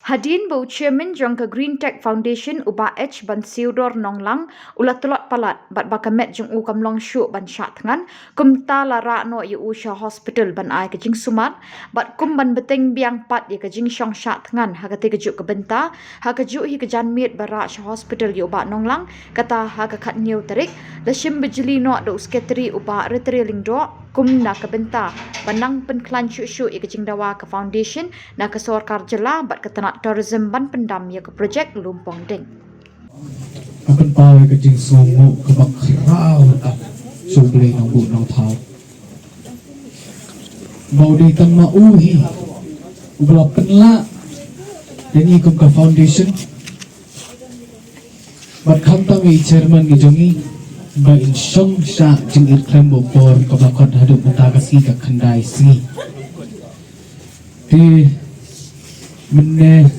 Hadin bau chairman jong ke Green Tech Foundation uba H ban Theodore Nonglang ulat telot palat bat bakamet jong u kamlong syuk ban syak tengan kumta lara no yu usha hospital ban ai ke jing sumat bat kum ban beteng biang pat ye ke jing syong syak tengan ha kate kejuk ke benta ha kejuk hi ke jan miet bara sha hospital yu uba Nonglang kata ha ke khat new tarik lashim bijli no do sketri uba retreling do kum na ke benta banang penklan syuk-syuk ye ke jing dawa ke foundation na ke sorkar jela bat ke tanak tourism ban pendam ya ke projek Lumpong Deng. Akan pawe ke jing sungu ke bakrau tak suble nang bu nang thau. Mau di tang ma uhi ubla penla yang ikum ke foundation. Bat kham tang i chairman ni jongi ba in shong sha jing ir klem bo por ke bakot hadu buta kasi ke khandai si. Di mene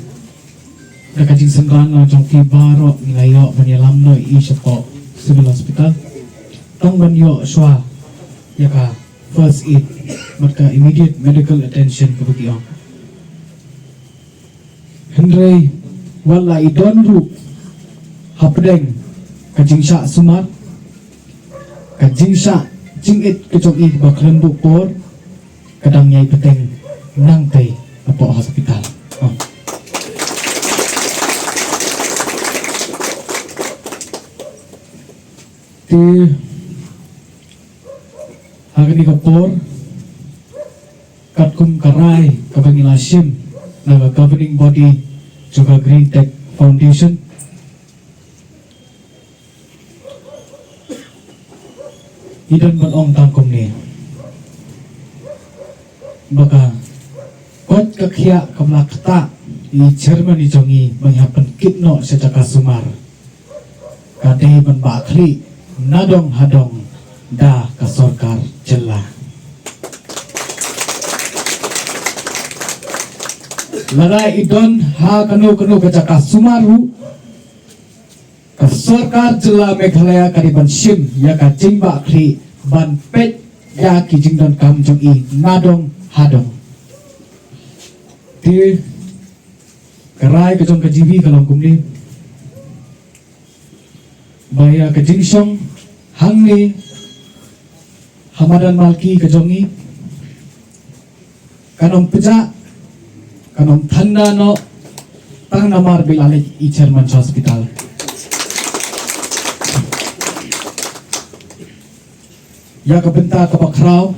dekat jing senrang jong ti barok nilayo penyelam no i sepo civil hospital tong ban yo swa ya ka first aid maka immediate medical attention ke bagi ong Henry wala idon ru hapdeng ka jing sha sumar ka jing sha jing it ke jong i baklan bu por kadang nyai peteng nang tai apo hospital. Ti hari ni kapor katkum karai kabangilasim naga governing body juga Green Tech Foundation idan banong tangkum ni baka kot kakya kamlakta i chairman i jongi menghapan kitno sejaka sumar kadai ban bakli nadong hadong da ka sorkar jela larai idon ha kanu ka jaka sumaru ka sorkar jela Meghalaya kariban sim ya ka jing bakli ban pet ya ki jing don kam jong i nadong hadong ti karai ka jong ka jiwi kalong kumni baya ke jingsong hangni hamadan malki ke jongi kanom peja kanom thanda no tang namar bilalik i chairman hospital ya ke benta ke bakrau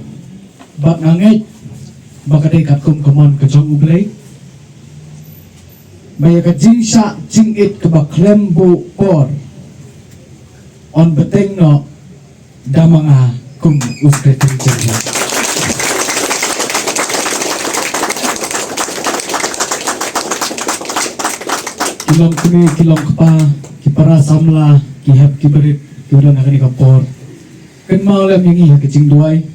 bak nganget bakade katkum komon ke jong ublei baya ke jingsa jingit ke baklembu por on beteng no damanga kum uskretri jengla kilong kumi kilong kapa kipara samla kihap kiberit kiudan akan ikapor ken mau lem yangi kecing duai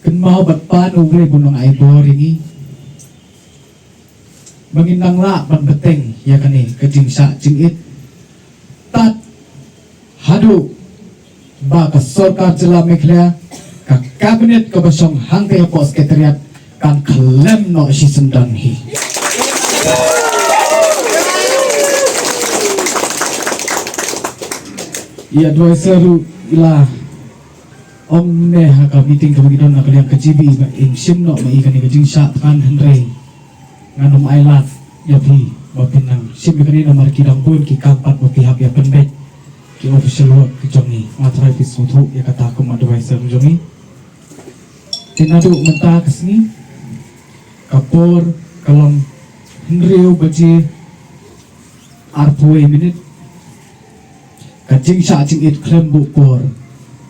ken mau bat pan ubre bunong ai bor yangi bangindang la ban beteng ya kani kecing sa jingit tat hadu ba ka sorkar jela Meghalaya ka kabinet ka basong hangte po sekretariat kan klem no si sendang hi ia dua seru ila omne ha ka meeting ka magidon na kaliang kajibi in sim no mai ka ni ka jingsa kan Henry nganom ailat ya bi bapin nang sim ka ni na markidang bun ki kampat mo pihak ya penbet ki official work ki jongi matrai pisutu ya kata aku advisor jongi tinadu menta kesini kapor kalong Henry baji arpoi minute kajing sa jing it klem bu por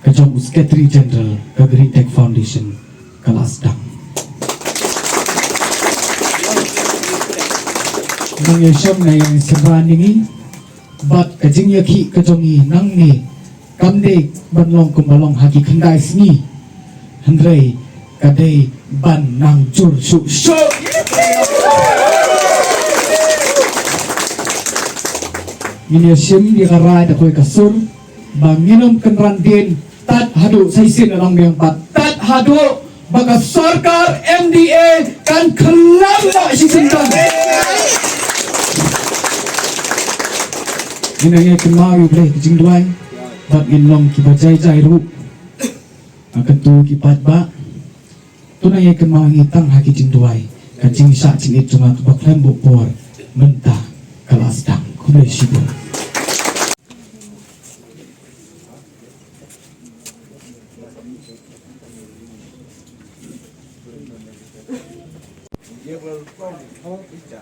kajong secretary general ka Green Tech Foundation kalasdang nang yasham na yung sebrang ningi bat kajing yaki kajongi nang ni kamde banlong kumbalong haki khandai sni Henry kadai ban nang jur su so ini sim di karai da koi kasur banginum kenran din tat hadu saisin along yang pat tat hadu baga sarkar MDA kan kelam na si sentang inangnya kemau yu boleh kecing duai bat inlong ki bajai jai ru akan tu ki pat ba tunai kemau ngitang ha kecing duai kacing sa cing it cunga baklam bopor mentah kelas dang kulai syibur Dia belum bisa.